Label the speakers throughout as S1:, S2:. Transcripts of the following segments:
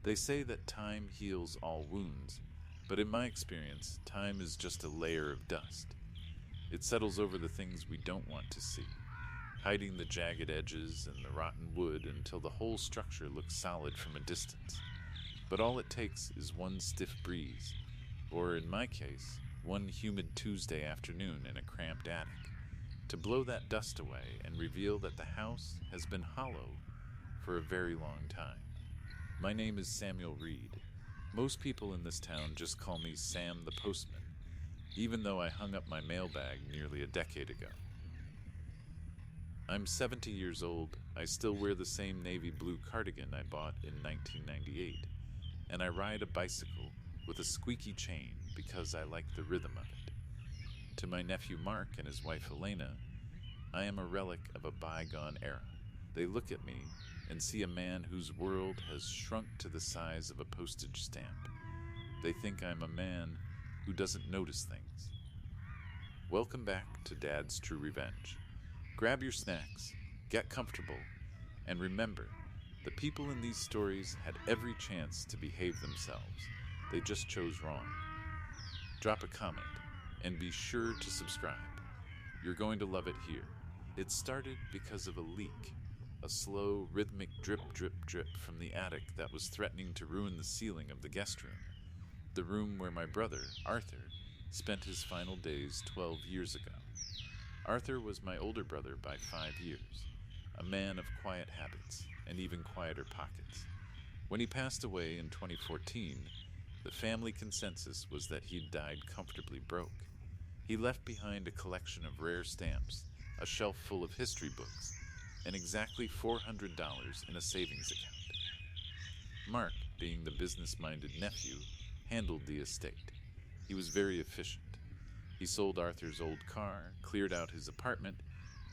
S1: They say that time heals all wounds, but in my experience, time is just a layer of dust. It settles over the things we don't want to see, hiding the jagged edges and the rotten wood until the whole structure looks solid from a distance. But all it takes is one stiff breeze, or in my case, one humid Tuesday afternoon in a cramped attic, to blow that dust away and reveal that the house has been hollow for a very long time. My name is Samuel Reed. Most people in this town just call me Sam the Postman, even though I hung up my mailbag nearly a decade ago. I'm 70 years old, I still wear the same navy blue cardigan I bought in 1998, and I ride a bicycle with a squeaky chain because I like the rhythm of it. To my nephew Mark and his wife Elena, I am a relic of a bygone era. They look at me and see a man whose world has shrunk to the size of a postage stamp. They think I'm a man who doesn't notice things. Welcome back to Dad's True Revenge. Grab your snacks, get comfortable, and remember, the people in these stories had every chance to behave themselves. They just chose wrong. Drop a comment, and be sure to subscribe. You're going to love it here. It started because of a leak, a slow, rhythmic drip, drip, drip from the attic that was threatening to ruin the ceiling of the guest room, the room where my brother, Arthur, spent his final days 12 years ago. Arthur was my older brother by 5 years, a man of quiet habits and even quieter pockets. When he passed away in 2014, the family consensus was that he'd died comfortably broke. He left behind a collection of rare stamps, a shelf full of history books, and exactly $400 in a savings account. Mark, being the business-minded nephew, handled the estate. He was very efficient. He sold Arthur's old car, cleared out his apartment,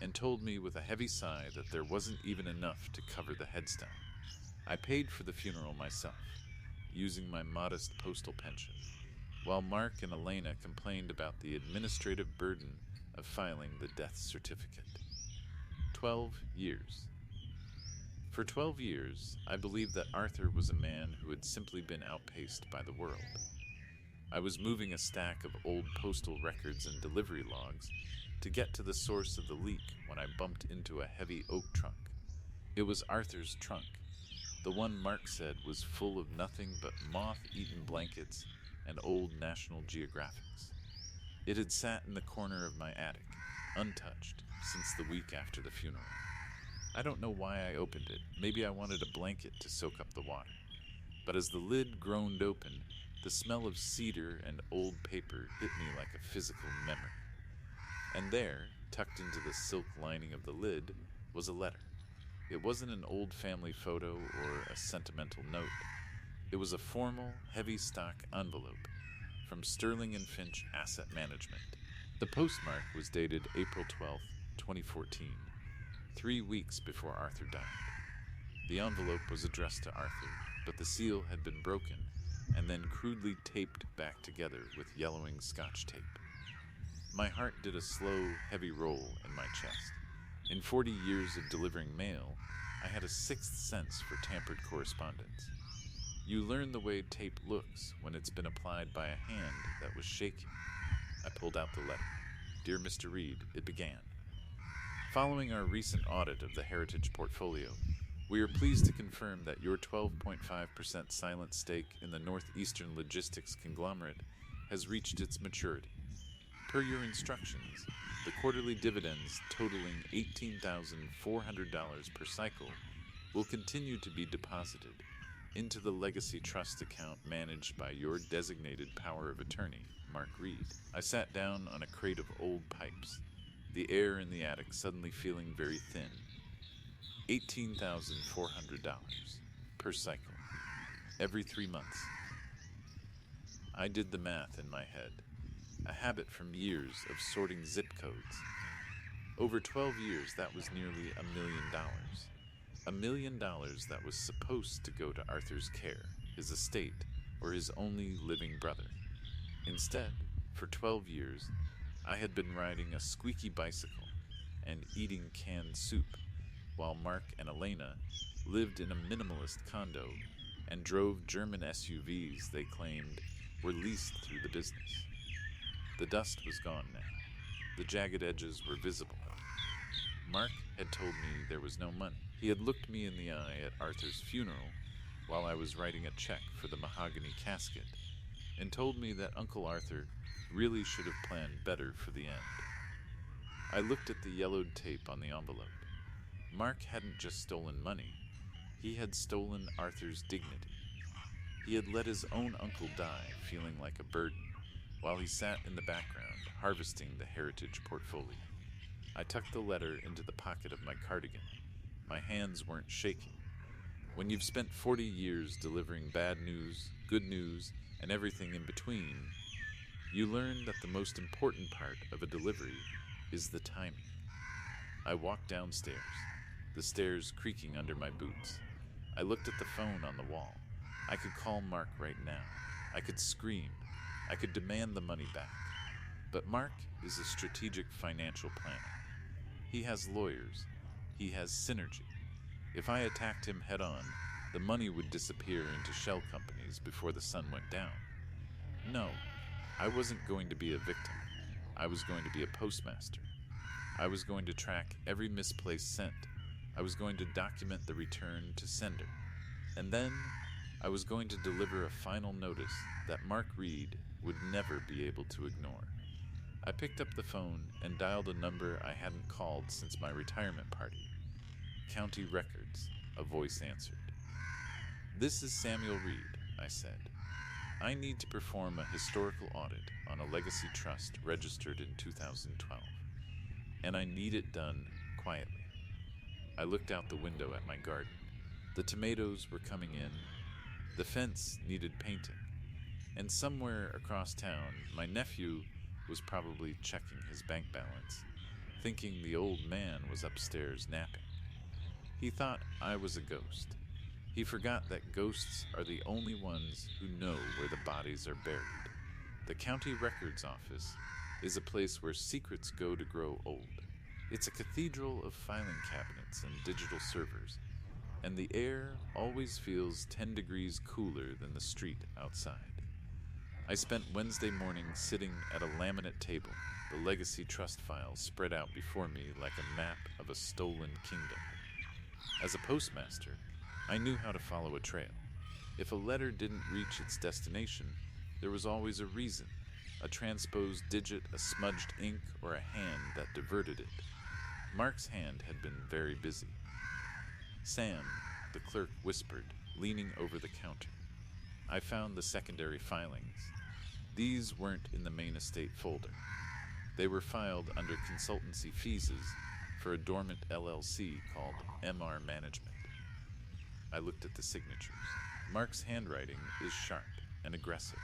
S1: and told me with a heavy sigh that there wasn't even enough to cover the headstone. I paid for the funeral myself, using my modest postal pension, while Mark and Elena complained about the administrative burden of filing the death certificate. 12 years. For 12 years, I believed that Arthur was a man who had simply been outpaced by the world. I was moving a stack of old postal records and delivery logs to get to the source of the leak when I bumped into a heavy oak trunk. It was Arthur's trunk, the one Mark said was full of nothing but moth-eaten blankets and old National Geographics. It had sat in the corner of my attic, untouched, since the week after the funeral. I don't know why I opened it. Maybe I wanted a blanket to soak up the water. But as the lid groaned open, the smell of cedar and old paper hit me like a physical memory. And there, tucked into the silk lining of the lid, was a letter. It wasn't an old family photo or a sentimental note. It was a formal, heavy stock envelope from Sterling and Finch Asset Management. The postmark was dated April 12, 2014, 3 weeks before Arthur died. The envelope was addressed to Arthur, but the seal had been broken and then crudely taped back together with yellowing Scotch tape. My heart did a slow, heavy roll in my chest. In 40 years of delivering mail, I had a sixth sense for tampered correspondence. You learn the way tape looks when it's been applied by a hand that was shaking. I pulled out the letter. Dear Mr. Reed, it began. Following our recent audit of the Heritage portfolio, we are pleased to confirm that your 12.5% silent stake in the Northeastern Logistics conglomerate has reached its maturity. Per your instructions, the quarterly dividends totaling $18,400 per cycle will continue to be deposited into the Legacy Trust account managed by your designated power of attorney, Mark Reed. I sat down on a crate of old pipes, the air in the attic suddenly feeling very thin. $18,400 per cycle, every 3 months. I did the math in my head, a habit from years of sorting zip codes. Over 12 years, that was nearly $1 million. $1 million that was supposed to go to Arthur's care, his estate, or his only living brother. Instead, for 12 years, I had been riding a squeaky bicycle and eating canned soup, while Mark and Elena lived in a minimalist condo and drove German SUVs they claimed were leased through the business. The dust was gone now. The jagged edges were visible. Mark had told me there was no money. He had looked me in the eye at Arthur's funeral while I was writing a check for the mahogany casket and told me that Uncle Arthur really should have planned better for the end. I looked at the yellowed tape on the envelope. Mark hadn't just stolen money. He had stolen Arthur's dignity. He had let his own uncle die feeling like a burden while he sat in the background harvesting the heritage portfolio. I tucked the letter into the pocket of my cardigan. My hands weren't shaking. When you've spent 40 years delivering bad news, good news, and everything in between, you learn that the most important part of a delivery is the timing. I walked downstairs, the stairs creaking under my boots. I looked at the phone on the wall. I could call Mark right now. I could scream. I could demand the money back. But Mark is a strategic financial planner. He has lawyers. He has synergy. If I attacked him head on, the money would disappear into shell companies before the sun went down. No, I wasn't going to be a victim. I was going to be a postmaster. I was going to track every misplaced cent. I was going to document the return to sender. And then I was going to deliver a final notice that Mark Reed would never be able to ignore. I picked up the phone and dialed a number I hadn't called since my retirement party. County Records, a voice answered. "This is Samuel Reed," I said. "I need to perform a historical audit on a legacy trust registered in 2012, and I need it done quietly." I looked out the window at my garden. The tomatoes were coming in, the fence needed painting, and somewhere across town, my nephew was probably checking his bank balance, thinking the old man was upstairs napping. He thought I was a ghost. He forgot that ghosts are the only ones who know where the bodies are buried. The county records office is a place where secrets go to grow old. It's a cathedral of filing cabinets and digital servers, and the air always feels 10 degrees cooler than the street outside. I spent Wednesday morning sitting at a laminate table, the legacy trust files spread out before me like a map of a stolen kingdom. As a postmaster, I knew how to follow a trail. If a letter didn't reach its destination, there was always a reason, a transposed digit, a smudged ink, or a hand that diverted it. Mark's hand had been very busy. "Sam," the clerk whispered, leaning over the counter. I found the secondary filings. These weren't in the main estate folder. They were filed under consultancy fees for a dormant LLC called MR Management. I looked at the signatures. Mark's handwriting is sharp and aggressive,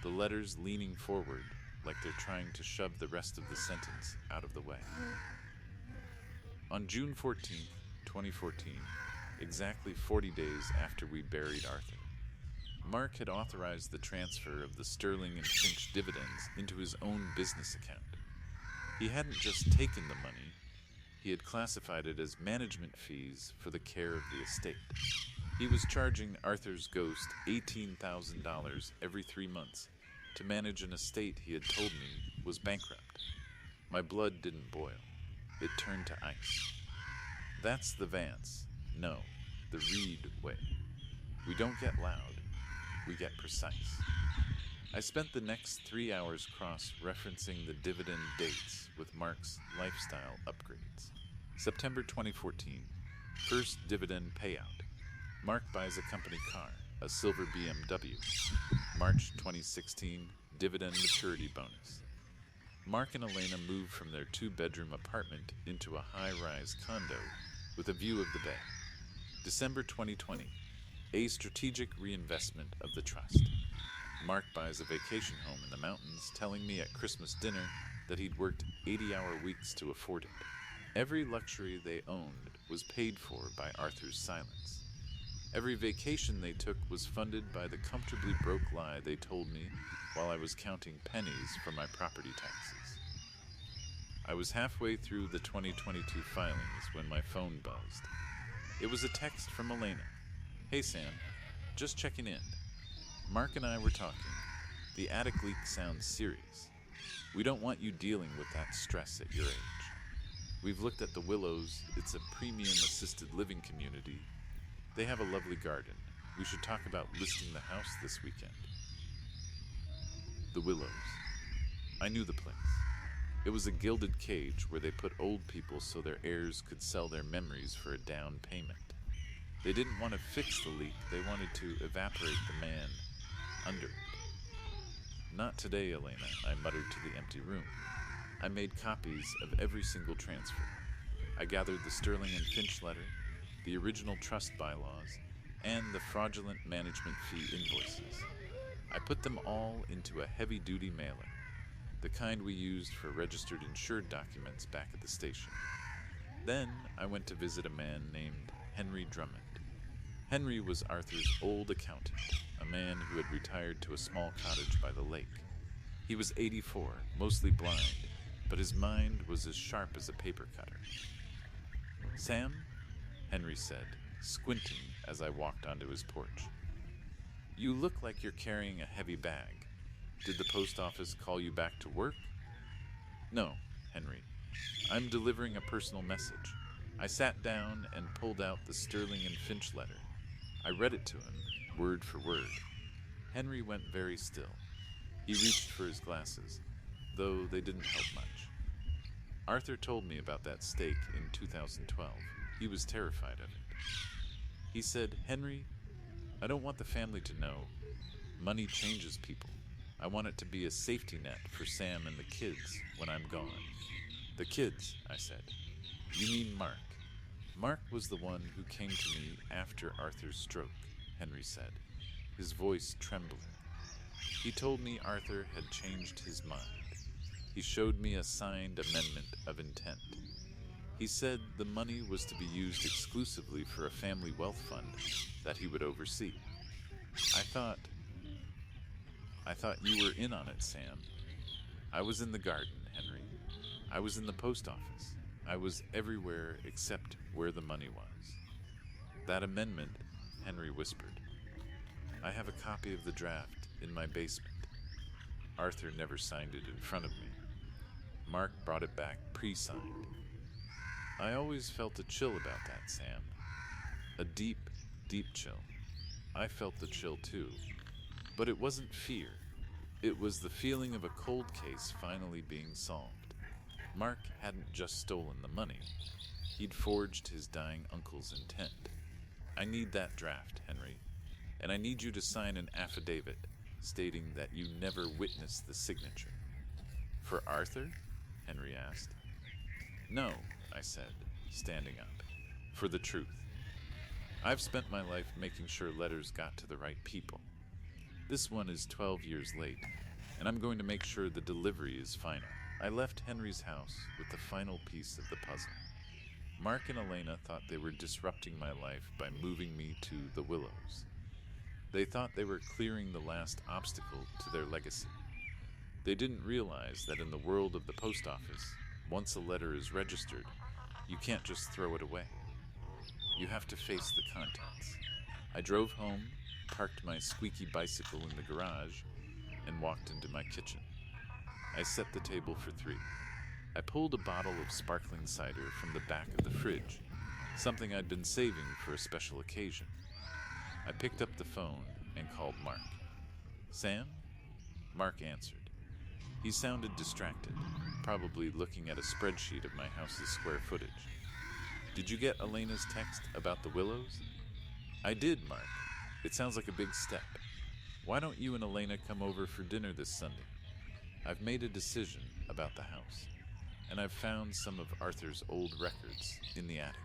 S1: the letters leaning forward like they're trying to shove the rest of the sentence out of the way. On June 14, 2014, exactly 40 days after we buried Arthur, Mark had authorized the transfer of the Sterling and Finch dividends into his own business account. He hadn't just taken the money, he had classified it as management fees for the care of the estate. He was charging Arthur's ghost $18,000 every 3 months to manage an estate he had told me was bankrupt. My blood didn't boil. It turned to ice. That's the Vance, no, the Reed way. We don't get loud, we get precise. I spent the next 3 hours cross-referencing the dividend dates with Mark's lifestyle upgrades. September 2014, first dividend payout. Mark buys a company car, a silver BMW. March 2016, dividend maturity bonus. Mark and Elena moved from their 2-bedroom apartment into a high-rise condo with a view of the bay. December 2020, a strategic reinvestment of the trust. Mark buys a vacation home in the mountains, telling me at Christmas dinner that he'd worked 80-hour weeks to afford it. Every luxury they owned was paid for by Arthur's silence. Every vacation they took was funded by the comfortably broke lie they told me while I was counting pennies for my property taxes. I was halfway through the 2022 filings when my phone buzzed. It was a text from Elena. "Hey Sam, Just checking in. Mark and I were talking. The attic leak sounds serious. We don't want you dealing with that stress at your age. We've looked at the Willows. It's a premium assisted living community. They have a lovely garden. We should talk about listing the house this weekend. The Willows. I knew the place. It was a gilded cage where they put old people so their heirs could sell their memories for a down payment. They didn't want to fix the leak, they wanted to evaporate the man under it. Not today, Elena, I muttered to the empty room. I made copies of every single transfer. I gathered the Sterling and Finch letter, the original trust bylaws, and the fraudulent management fee invoices. I put them all into a heavy-duty mailer, the kind we used for registered insured documents back at the station. Then I went to visit a man named Henry Drummond. Henry was Arthur's old accountant, a man who had retired to a small cottage by the lake. He was 84, mostly blind, but his mind was as sharp as a paper cutter. "Sam?" Henry said, squinting as I walked onto his porch. "You look like you're carrying a heavy bag. Did the post office call you back to work?" "No, Henry. I'm delivering a personal message." I sat down and pulled out the Sterling and Finch letter. I read it to him, word for word. Henry went very still. He reached for his glasses, though they didn't help much. "Arthur told me about that stake in 2012. He was terrified of it. He said, 'Henry, I don't want the family to know. Money changes people. I want it to be a safety net for Sam and the kids when I'm gone.'" "The kids," I said. "You mean Mark." "Mark was the one who came to me after Arthur's stroke," Henry said, his voice trembling. "He told me Arthur had changed his mind. He showed me a signed amendment of intent. He said the money was to be used exclusively for a family wealth fund that he would oversee. I thought you were in on it, Sam. I was in the garden, Henry. I was in the post office. I was everywhere except where the money was." "That amendment," Henry whispered. "I have a copy of the draft in my basement. Arthur never signed it in front of me. Mark brought it back pre-signed. I always felt a chill about that, Sam. A deep, deep chill. I felt the chill too. But it wasn't fear. It was the feeling of a cold case finally being solved. Mark hadn't just stolen the money. He'd forged his dying uncle's intent. I need that draft, Henry. And I need you to sign an affidavit stating that you never witnessed the signature." "For Arthur?" Henry asked. "No," I said, standing up. "For the truth. I've spent my life making sure letters got to the right people. This one is 12 years late, and I'm going to make sure the delivery is final." I left Henry's house with the final piece of the puzzle. Mark and Elena thought they were disrupting my life by moving me to the Willows. They thought they were clearing the last obstacle to their legacy. They didn't realize that in the world of the post office, once a letter is registered, you can't just throw it away. You have to face the contents. I drove home, parked my squeaky bicycle in the garage, and walked into my kitchen. I set the table for 3. I pulled a bottle of sparkling cider from the back of the fridge, something I'd been saving for a special occasion. I picked up the phone and called Mark. "Sam?" Mark answered. He sounded distracted, probably looking at a spreadsheet of my house's square footage. "Did you get Elena's text about the Willows?" "I did, Mark. It sounds like a big step. Why don't you and Elena come over for dinner this Sunday? I've made a decision about the house, and I've found some of Arthur's old records in the attic.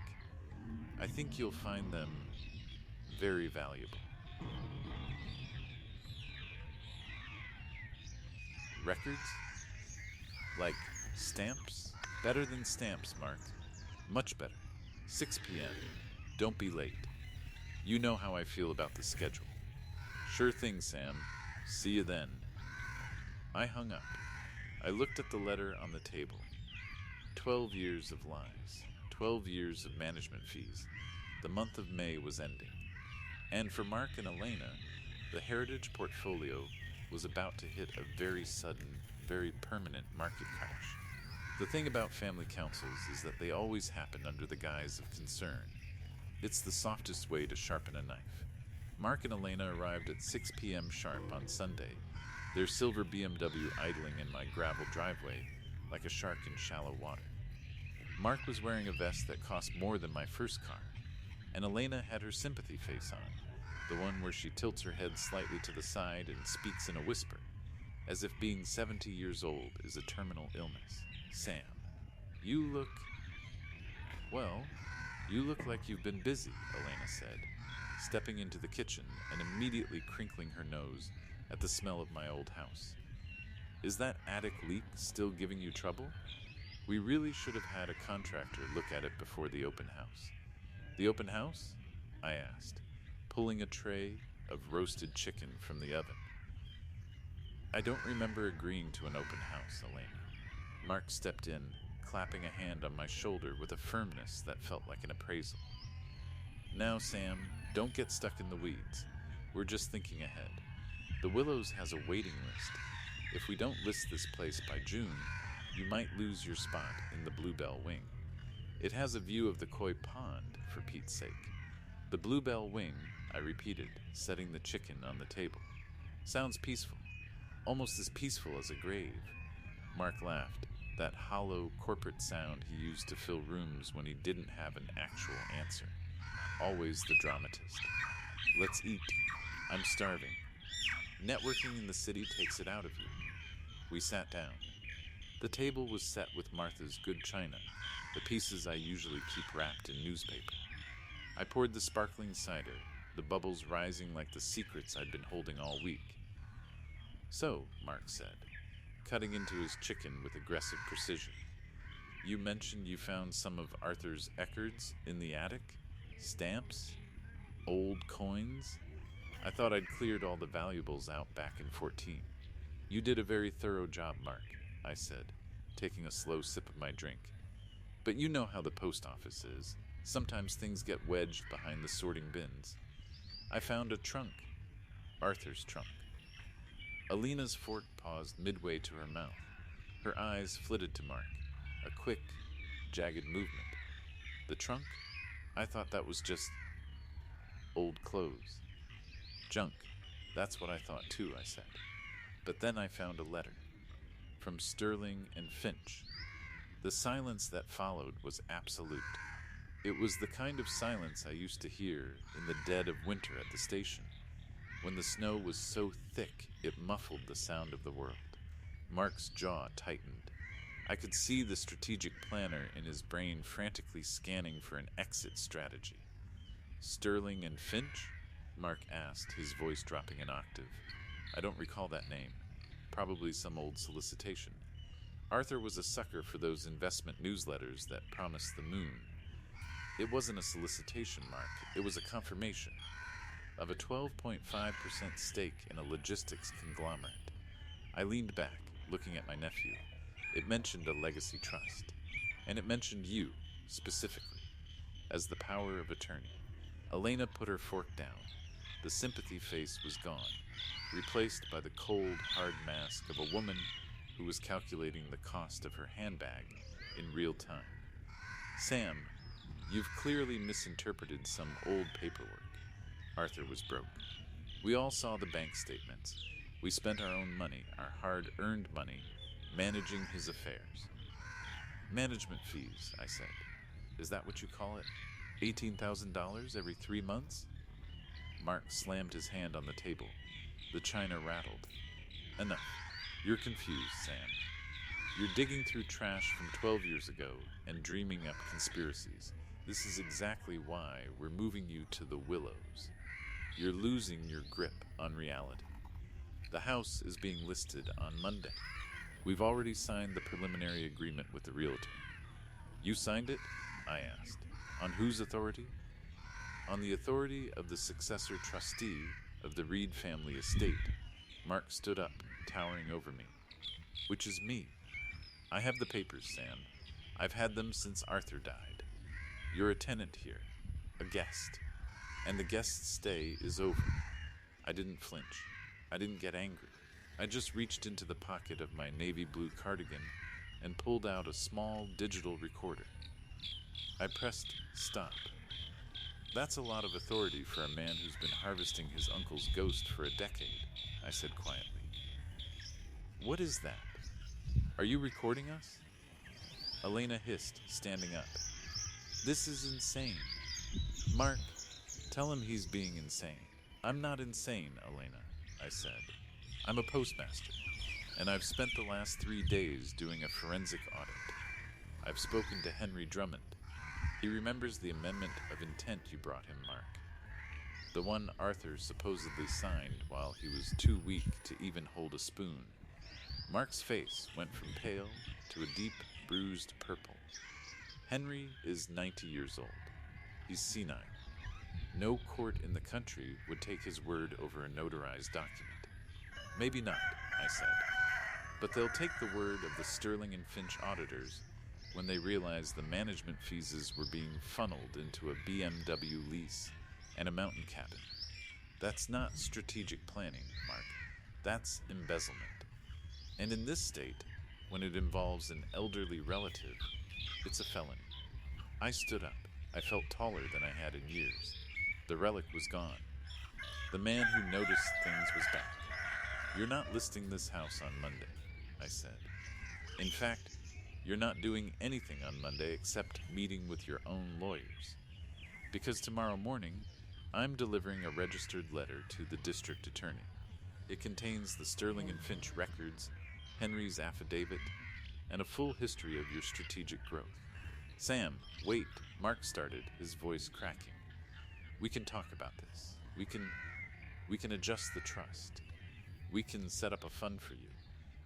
S1: I think you'll find them very valuable." "Records? Like stamps?" "Better than stamps, Mark. Much better. 6 p.m. Don't be late. You know how I feel about the schedule." "Sure thing, Sam. See you then." I hung up. I looked at the letter on the table. 12 years of lies. 12 years of management fees. The month of May was ending. And for Mark and Elena, the heritage portfolio was about to hit a very sudden, very permanent market crash. The thing about family councils is that they always happen under the guise of concern. It's the softest way to sharpen a knife. Mark and Elena arrived at 6 p.m. sharp on Sunday, their silver BMW idling in my gravel driveway like a shark in shallow water. Mark was wearing a vest that cost more than my first car, and Elena had her sympathy face on, the one where she tilts her head slightly to the side and speaks in a whisper, as if being 70 years old is a terminal illness. Sam, you look... Well, you look like you've been busy, Elena said, stepping into the kitchen and immediately crinkling her nose at the smell of my old house. Is that attic leak still giving you trouble? We really should have had a contractor look at it before the open house. The open house? I asked, pulling a tray of roasted chicken from the oven. I don't remember agreeing to an open house, Elena. Mark stepped in, clapping a hand on my shoulder with a firmness that felt like an appraisal. Now, Sam, don't get stuck in the weeds. We're just thinking ahead. The Willows has a waiting list. If we don't list this place by June, you might lose your spot in the Bluebell Wing. It has a view of the koi pond, for Pete's sake. The Bluebell Wing, I repeated, setting the chicken on the table. Sounds peaceful. Almost as peaceful as a grave. Mark laughed, that hollow corporate sound he used to fill rooms when he didn't have an actual answer. Always the dramatist. Let's eat. I'm starving. Networking in the city takes it out of you. We sat down. The table was set with Martha's good china, the pieces I usually keep wrapped in newspaper. I poured the sparkling cider, the bubbles rising like the secrets I'd been holding all week. So, Mark said, cutting into his chicken with aggressive precision, you mentioned you found some of Arthur's Eckards in the attic? Stamps? Old coins? I thought I'd cleared all the valuables out back in 14. You did a very thorough job, Mark, I said, taking a slow sip of my drink. But you know how the post office is. Sometimes things get wedged behind the sorting bins. I found a trunk. Arthur's trunk. Alina's fork paused midway to her mouth. Her eyes flitted to Mark, a quick, jagged movement. The trunk? I thought that was just old clothes. Junk. That's what I thought too, I said. But then I found a letter. From Sterling and Finch. The silence that followed was absolute. It was the kind of silence I used to hear in the dead of winter at the station, when the snow was so thick it muffled the sound of the world. Mark's jaw tightened. I could see the strategic planner in his brain frantically scanning for an exit strategy. Sterling and Finch? Mark asked, his voice dropping an octave. I don't recall that name. Probably some old solicitation. Arthur was a sucker for those investment newsletters that promised the moon. It wasn't a solicitation, Mark. It was a confirmation of a 12.5% stake in a logistics conglomerate. I leaned back, looking at my nephew. It mentioned a legacy trust, and it mentioned you, specifically, as the power of attorney. Elena put her fork down. The sympathy face was gone, replaced by the cold, hard mask of a woman who was calculating the cost of her handbag in real time. Sam, you've clearly misinterpreted some old paperwork. Arthur was broke. We all saw the bank statements. We spent our own money, our hard-earned money, managing his affairs. Management fees, I said. Is that what you call it? $18,000 every 3 months? Mark slammed his hand on the table. The china rattled. Enough. You're confused, Sam. You're digging through trash from 12 years ago and dreaming up conspiracies. This is exactly why we're moving you to the Willows. You're losing your grip on reality. The house is being listed on Monday. We've already signed the preliminary agreement with the realtor. You signed it? I asked. On whose authority? On the authority of the successor trustee of the Reed family estate. Mark stood up, towering over me. Which is me. I have the papers, Sam. I've had them since Arthur died. You're a tenant here, a guest. and the guest's stay is over. I didn't flinch. I didn't get angry. I just reached into the pocket of my navy blue cardigan and pulled out a small digital recorder. I pressed stop. That's a lot of authority for a man who's been harvesting his uncle's ghost for a decade, I said quietly. What is that? Are you recording us? Elena hissed, standing up. This is insane. Mark, tell him he's being insane. I'm not insane, Elena, I said. I'm a postmaster, and I've spent the last 3 days doing a forensic audit. I've spoken to Henry Drummond. He remembers the amendment of intent you brought him, Mark. The one Arthur supposedly signed while he was too weak to even hold a spoon. Mark's face went from pale to a deep, bruised purple. Henry is 90 years old. He's senile. No court in the country would take his word over a notarized document. Maybe not, I said, but they'll take the word of the Sterling and Finch auditors when they realized the management fees were being funneled into a BMW lease and a mountain cabin. That's not strategic planning, Mark. That's embezzlement. And in this state, when it involves an elderly relative, it's a felony. I stood up. I felt taller than I had in years. The relic was gone. The man who noticed things was back. You're not listing this house on Monday, I said. In fact, you're not doing anything on Monday except meeting with your own lawyers. Because tomorrow morning, I'm delivering a registered letter to the district attorney. It contains the Sterling and Finch records, Henry's affidavit, and a full history of your strategic growth. Sam, wait, Mark started, his voice cracking. We can talk about this. We can adjust the trust. We can set up a fund for you,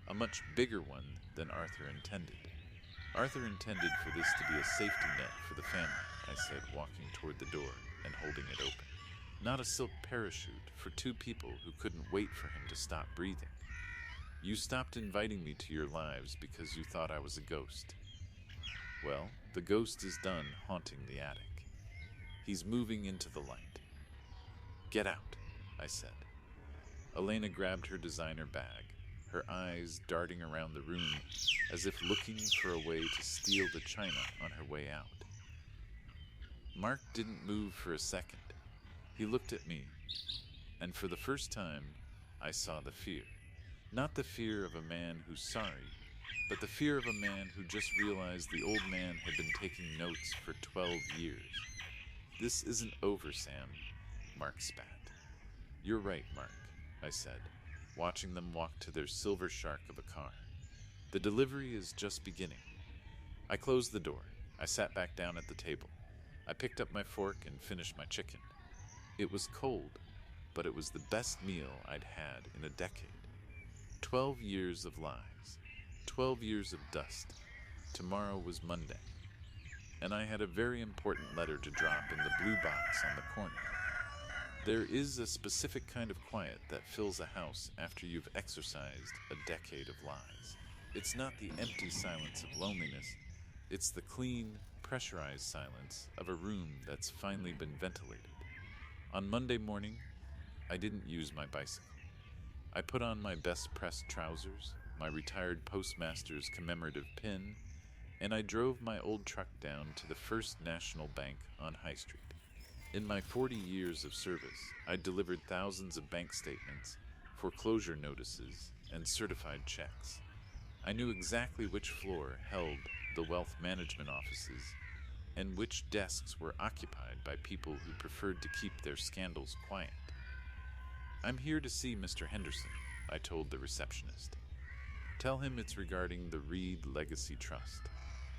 S1: a much bigger one than Arthur intended. Arthur intended for this to be a safety net for the family, I said, walking toward the door and holding it open. Not a silk parachute for 2 people who couldn't wait for him to stop breathing. You stopped inviting me to your lives because you thought I was a ghost. Well, the ghost is done haunting the attic. He's moving into the light. Get out, I said. Elena grabbed her designer bag, her eyes darting around the room as if looking for a way to steal the china on her way out. Mark didn't move for a second. He looked at me, and for the first time, I saw the fear. Not the fear of a man who's sorry, but the fear of a man who just realized the old man had been taking notes for 12 years. This isn't over, Sam, Mark spat. You're right, Mark, I said, watching them walk to their silver shark of a car. The delivery is just beginning. I closed the door. I sat back down at the table. I picked up my fork and finished my chicken. It was cold, but it was the best meal I'd had in a decade. 12 years of lies. 12 years of dust. Tomorrow was Monday. And I had a very important letter to drop in the blue box on the corner. There is a specific kind of quiet that fills a house after you've exorcised a decade of lies. It's not the empty silence of loneliness. It's the clean, pressurized silence of a room that's finally been ventilated. On Monday morning, I didn't use my bicycle. I put on my best pressed trousers, my retired postmaster's commemorative pin, and I drove my old truck down to the First National Bank on High Street. In my 40 years of service, I delivered thousands of bank statements, foreclosure notices, and certified checks. I knew exactly which floor held the wealth management offices and which desks were occupied by people who preferred to keep their scandals quiet. I'm here to see Mr. Henderson, I told the receptionist. Tell him it's regarding the Reed Legacy Trust,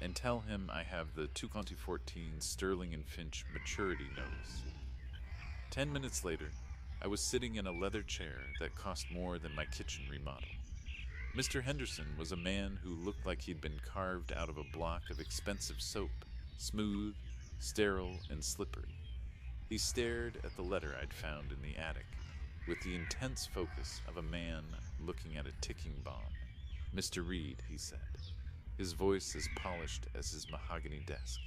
S1: and tell him I have the 2014 Sterling and Finch maturity notice. 10 minutes later, I was sitting in a leather chair that cost more than my kitchen remodel. Mr. Henderson was a man who looked like he'd been carved out of a block of expensive soap, smooth, sterile, and slippery. He stared at the letter I'd found in the attic with the intense focus of a man looking at a ticking bomb. Mr. Reed, he said, his voice as polished as his mahogany desk.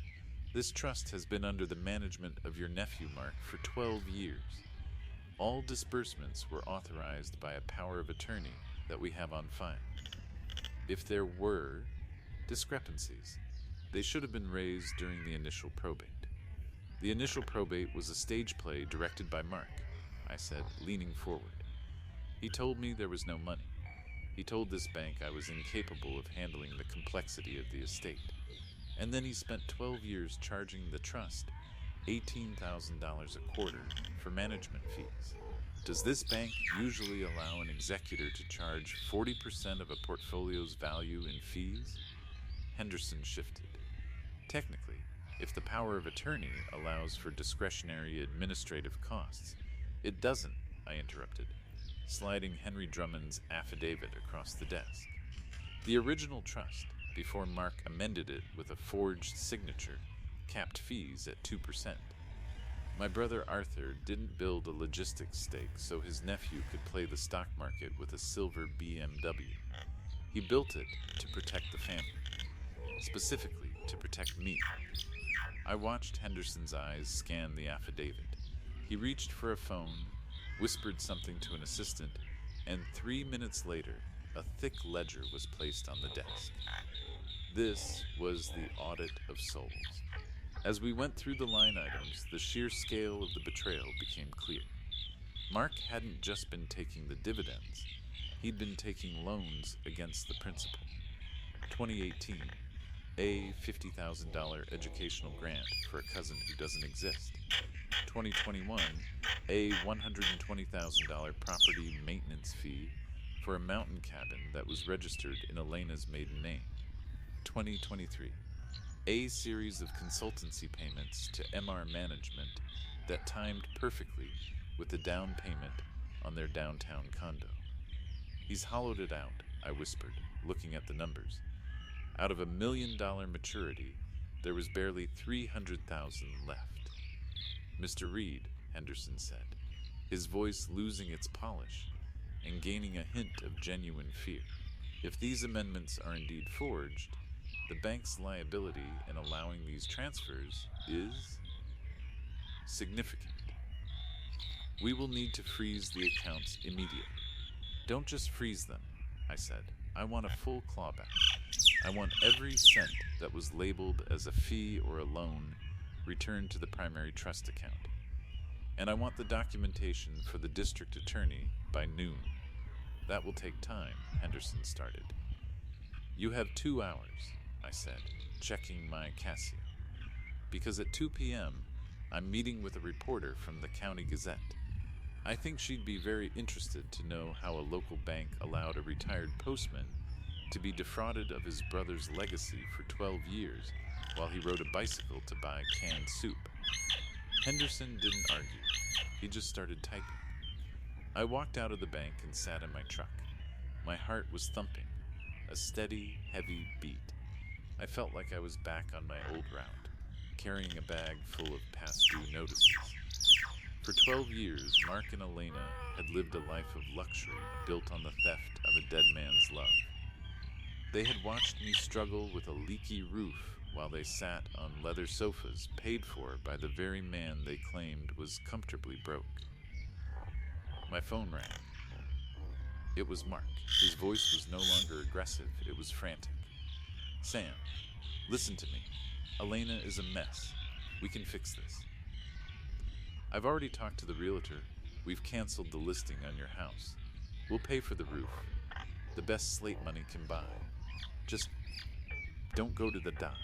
S1: This trust has been under the management of your nephew, Mark, for 12 years. All disbursements were authorized by a power of attorney that we have on file. If there were discrepancies, they should have been raised during the initial probate. The initial probate was a stage play directed by Mark, I said, leaning forward. He told me there was no money. He told this bank I was incapable of handling the complexity of the estate. And then he spent 12 years charging the trust $18,000 a quarter for management fees. Does this bank usually allow an executor to charge 40% of a portfolio's value in fees? Henderson shifted. Technically, if the power of attorney allows for discretionary administrative costs, it doesn't, I interrupted, sliding Henry Drummond's affidavit across the desk. The original trust, before Mark amended it with a forged signature, capped fees at 2%. My brother Arthur didn't build a logistics stake so his nephew could play the stock market with a silver BMW. He built it to protect the family, specifically to protect me. I watched Henderson's eyes scan the affidavit. He reached for a phone, whispered something to an assistant, and 3 minutes later, a thick ledger was placed on the desk. This was the audit of souls. As we went through the line items, the sheer scale of the betrayal became clear. Mark hadn't just been taking the dividends, he'd been taking loans against the principal. 2018, a $50,000 educational grant for a cousin who doesn't exist. 2021, a $120,000 property maintenance fee for a mountain cabin that was registered in Elena's maiden name. 2023, a series of consultancy payments to MR Management that timed perfectly with the down payment on their downtown condo. He's hollowed it out, I whispered, looking at the numbers. Out of $1 million maturity, there was barely $300,000 left. Mr. Reed, Henderson said, his voice losing its polish and gaining a hint of genuine fear. If these amendments are indeed forged, the bank's liability in allowing these transfers is significant. We will need to freeze the accounts immediately. Don't just freeze them, I said. I want a full clawback. I want every cent that was labeled as a fee or a loan returned to the primary trust account. And I want the documentation for the district attorney by noon. That will take time, Henderson started. You have 2 hours, I said, checking my Casio. Because at 2 p.m., I'm meeting with a reporter from the County Gazette. I think she'd be very interested to know how a local bank allowed a retired postman to be defrauded of his brother's legacy for 12 years while he rode a bicycle to buy canned soup. Henderson didn't argue. He just started typing. I walked out of the bank and sat in my truck. My heart was thumping, a steady, heavy beat. I felt like I was back on my old route, carrying a bag full of past due notices. For 12 years, Mark and Elena had lived a life of luxury built on the theft of a dead man's love. They had watched me struggle with a leaky roof while they sat on leather sofas paid for by the very man they claimed was comfortably broke. My phone rang. It was Mark. His voice was no longer aggressive, it was frantic. Sam, listen to me. Elena is a mess. We can fix this. I've already talked to the realtor. We've canceled the listing on your house. We'll pay for the roof. The best slate money can buy. Just don't go to the dock.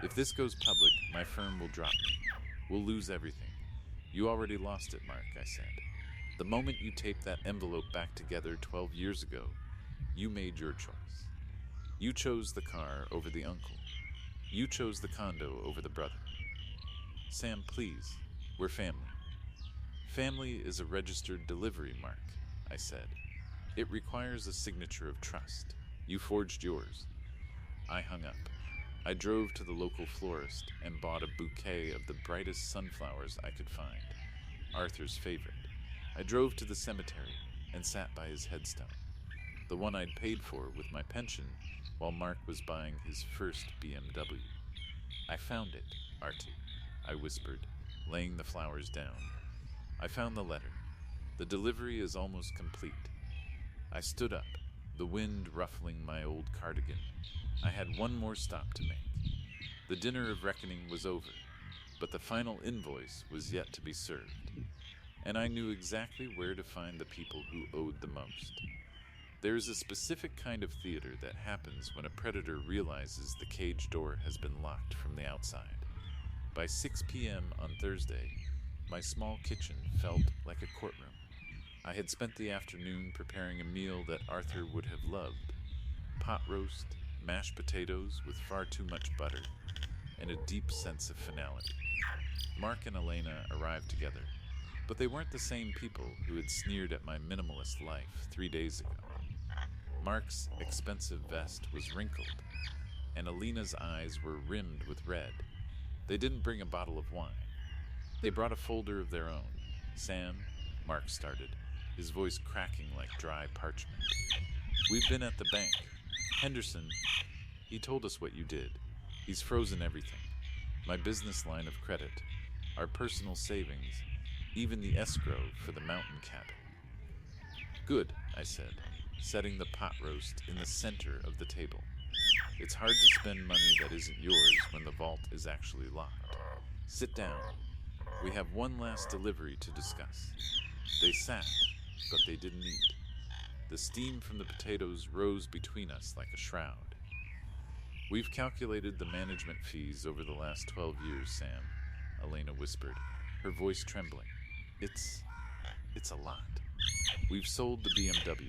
S1: If this goes public, my firm will drop me. We'll lose everything. You already lost it, Mark, I said. The moment you taped that envelope back together 12 years ago, you made your choice. You chose the car over the uncle. You chose the condo over the brother. Sam, please, we're family. Family is a registered delivery mark, I said. It requires a signature of trust. You forged yours. I hung up. I drove to the local florist and bought a bouquet of the brightest sunflowers I could find, Arthur's favorite. I drove to the cemetery and sat by his headstone, the one I'd paid for with my pension while Mark was buying his first BMW. I found it, Artie, I whispered, laying the flowers down. I found the letter. The delivery is almost complete. I stood up, the wind ruffling my old cardigan. I had one more stop to make. The dinner of reckoning was over, but the final invoice was yet to be served, and I knew exactly where to find the people who owed the most. There is a specific kind of theater that happens when a predator realizes the cage door has been locked from the outside. By 6 p.m. on Thursday, my small kitchen felt like a courtroom. I had spent the afternoon preparing a meal that Arthur would have loved. Pot roast, mashed potatoes with far too much butter, and a deep sense of finality. Mark and Elena arrived together, but they weren't the same people who had sneered at my minimalist life 3 days ago. Mark's expensive vest was wrinkled, and Elena's eyes were rimmed with red. They didn't bring a bottle of wine. They brought a folder of their own. Sam, Mark started, his voice cracking like dry parchment. We've been at the bank. Henderson, he told us what you did. He's frozen everything. My business line of credit, our personal savings, even the escrow for the mountain cabin. Good, I said, setting the pot roast in the center of the table. It's hard to spend money that isn't yours when the vault is actually locked. Sit down. We have one last delivery to discuss. They sat, but they didn't eat. The steam from the potatoes rose between us like a shroud. We've calculated the management fees over the last 12 years, Sam, Elena whispered, her voice trembling. It's a lot. We've sold the BMW.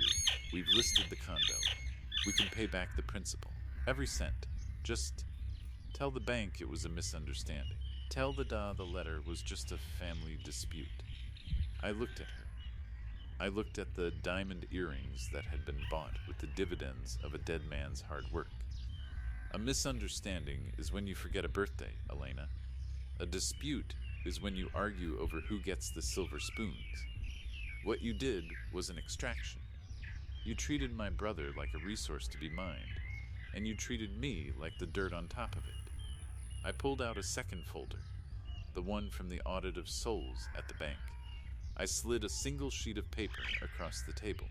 S1: We've listed the condo. We can pay back the principal. Every cent. Just tell the bank it was a misunderstanding. Tell the letter was just a family dispute. I looked at her. I looked at the diamond earrings that had been bought with the dividends of a dead man's hard work. A misunderstanding is when you forget a birthday, Elena. A dispute is when you argue over who gets the silver spoons. What you did was an extraction. You treated my brother like a resource to be mined, and you treated me like the dirt on top of it. I pulled out a second folder, the one from the audit of souls at the bank. I slid a single sheet of paper across the table.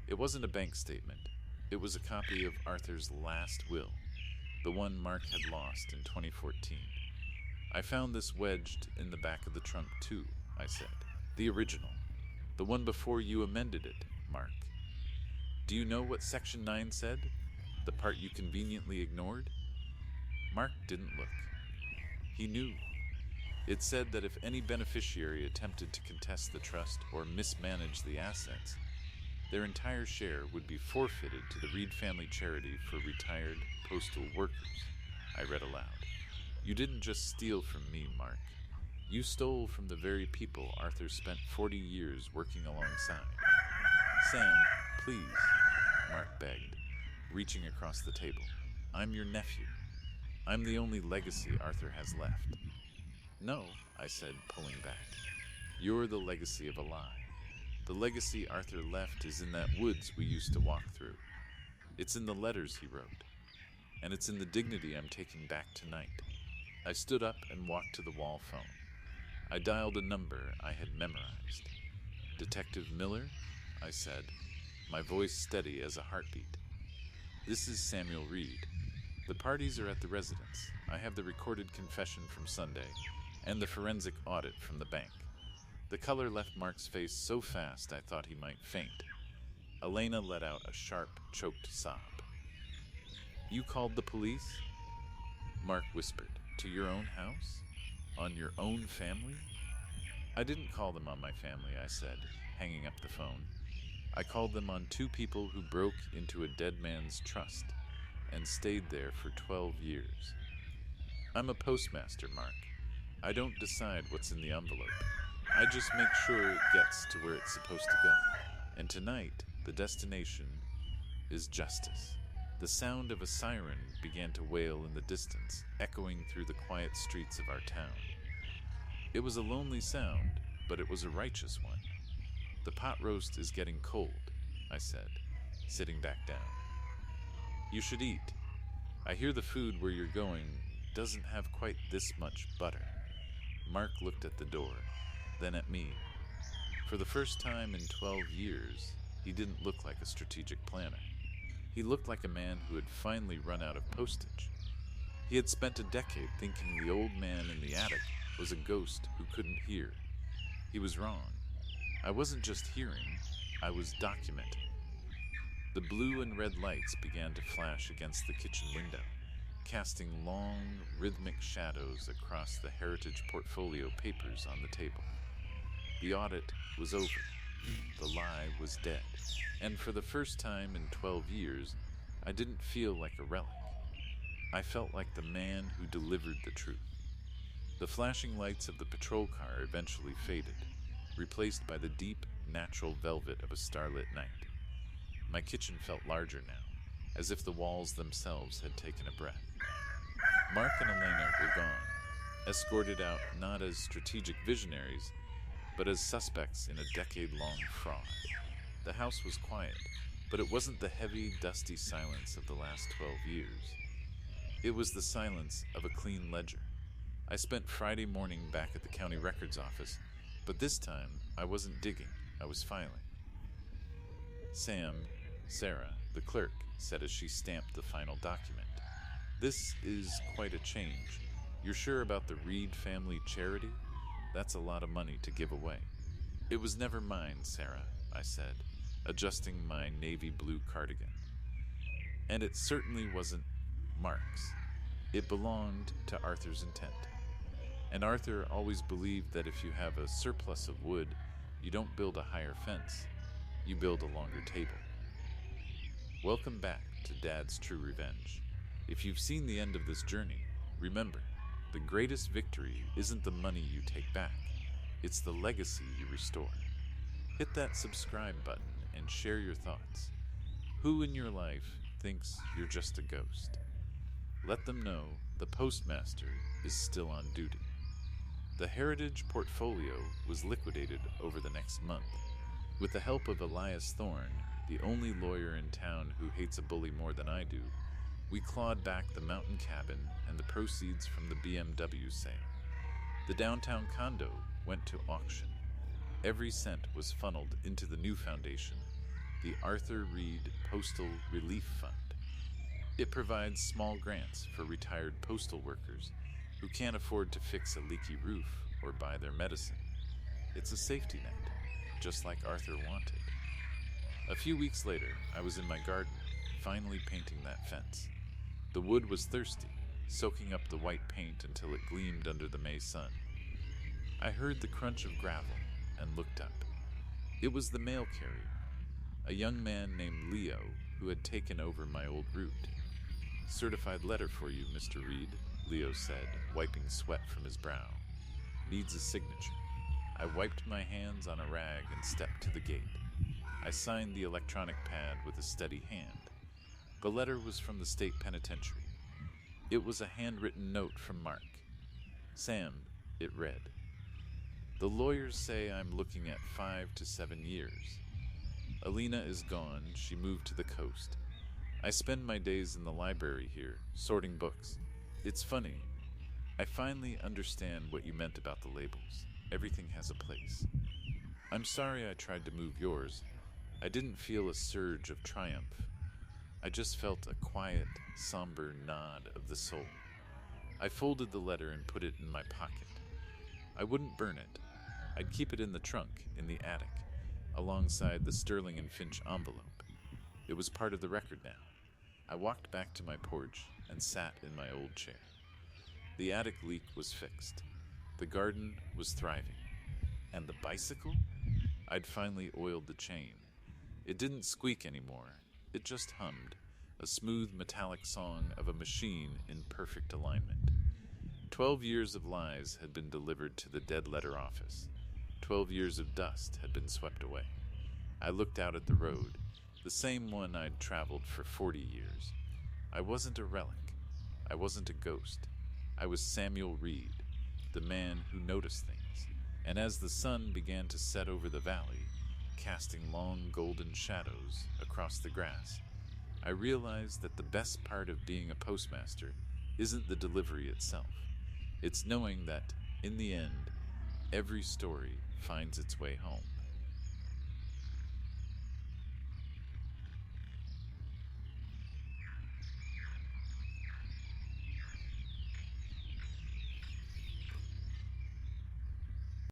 S1: It wasn't a bank statement. It was a copy of Arthur's last will, the one Mark had lost in 2014. I found this wedged in the back of the trunk too, I said. The original. The one before you amended it, Mark. Do you know what Section 9 said? The part you conveniently ignored? Mark didn't look. He knew. It said that if any beneficiary attempted to contest the trust or mismanage the assets, their entire share would be forfeited to the Reed Family Charity for Retired Postal Workers. I read aloud. You didn't just steal from me, Mark. You stole from the very people Arthur spent 40 years working alongside. Sam, please, Mark begged, reaching across the table. I'm your nephew. I'm the only legacy Arthur has left. No, I said, pulling back. You're the legacy of a lie. The legacy Arthur left is in that woods we used to walk through. It's in the letters he wrote. And it's in the dignity I'm taking back tonight. I stood up and walked to the wall phone. I dialed a number I had memorized. Detective Miller, I said, my voice steady as a heartbeat. This is Samuel Reed. The parties are at the residence. I have the recorded confession from Sunday and the forensic audit from the bank. The color left Mark's face so fast I thought he might faint. Elena let out a sharp, choked sob. You called the police? Mark whispered. To your own house? On your own family? I didn't call them on my family, I said, hanging up the phone. I called them on two people who broke into a dead man's trust and stayed there for 12 years. I'm a postmaster, Mark. I don't decide what's in the envelope. I just make sure it gets to where it's supposed to go. And tonight, the destination is justice. The sound of a siren began to wail in the distance, echoing through the quiet streets of our town. It was a lonely sound, but it was a righteous one. The pot roast is getting cold, I said, sitting back down. You should eat. I hear the food where you're going doesn't have quite this much butter." Mark looked at the door, then at me. For the first time in 12 years, he didn't look like a strategic planner. He looked like a man who had finally run out of postage. He had spent a decade thinking the old man in the attic was a ghost who couldn't hear. He was wrong. I wasn't just hearing, I was documenting. The blue and red lights began to flash against the kitchen window, casting long, rhythmic shadows across the heritage portfolio papers on the table. The audit was over. The lie was dead. And for the first time in 12 years, I didn't feel like a relic. I felt like the man who delivered the truth. The flashing lights of the patrol car eventually faded, replaced by the deep, natural velvet of a starlit night. My kitchen felt larger now, as if the walls themselves had taken a breath. Mark and Elena were gone, escorted out not as strategic visionaries, but as suspects in a decade-long fraud. The house was quiet, but it wasn't the heavy, dusty silence of the last 12 years. It was the silence of a clean ledger. I spent Friday morning back at the county records office, but this time I wasn't digging, I was filing. Sarah, the clerk, said as she stamped the final document. "This is quite a change. You're sure about the Reed family charity? That's a lot of money to give away." "It was never mine, Sarah," I said, adjusting my navy blue cardigan. "And it certainly wasn't Mark's. It belonged to Arthur's intent. And Arthur always believed that if you have a surplus of wood, you don't build a higher fence, you build a longer table." Welcome back to Dad's True Revenge. If you've seen the end of this journey, remember, the greatest victory isn't the money you take back, it's the legacy you restore. Hit that subscribe button and share your thoughts. Who in your life thinks you're just a ghost? Let them know the postmaster is still on duty. The heritage portfolio was liquidated over the next month. With the help of Elias Thorne, the only lawyer in town who hates a bully more than I do, we clawed back the mountain cabin and the proceeds from the BMW sale. The downtown condo went to auction. Every cent was funneled into the new foundation, the Arthur Reed Postal Relief Fund. It provides small grants for retired postal workers who can't afford to fix a leaky roof or buy their medicine. It's a safety net, just like Arthur wanted. A few weeks later, I was in my garden, finally painting that fence. The wood was thirsty, soaking up the white paint until it gleamed under the May sun. I heard the crunch of gravel and looked up. It was the mail carrier, a young man named Leo who had taken over my old route. "Certified letter for you, Mr. Reed," Leo said, wiping sweat from his brow. "Needs a signature." I wiped my hands on a rag and stepped to the gate. I signed the electronic pad with a steady hand. The letter was from the state penitentiary. It was a handwritten note from Mark. "Sam," it read, "the lawyers say I'm looking at 5 to 7 years. Alina is gone, she moved to the coast. I spend my days in the library here, sorting books. It's funny. I finally understand what you meant about the labels. Everything has a place. I'm sorry I tried to move yours. I didn't feel a surge of triumph. I just felt a quiet, somber nod of the soul." I folded the letter and put it in my pocket. I wouldn't burn it. I'd keep it in the trunk, in the attic, alongside the Sterling and Finch envelope. It was part of the record now. I walked back to my porch and sat in my old chair. The attic leak was fixed. The garden was thriving. And the bicycle? I'd finally oiled the chain. It didn't squeak anymore. It just hummed, a smooth metallic song of a machine in perfect alignment. 12 years of lies had been delivered to the dead letter office. 12 years of dust had been swept away. I looked out at the road, the same one I'd traveled for 40 years. I wasn't a relic. I wasn't a ghost. I was Samuel Reed, the man who noticed things. And as the sun began to set over the valley, casting long golden shadows across the grass, I realized that the best part of being a postmaster isn't the delivery itself. It's knowing that, in the end, every story finds its way home.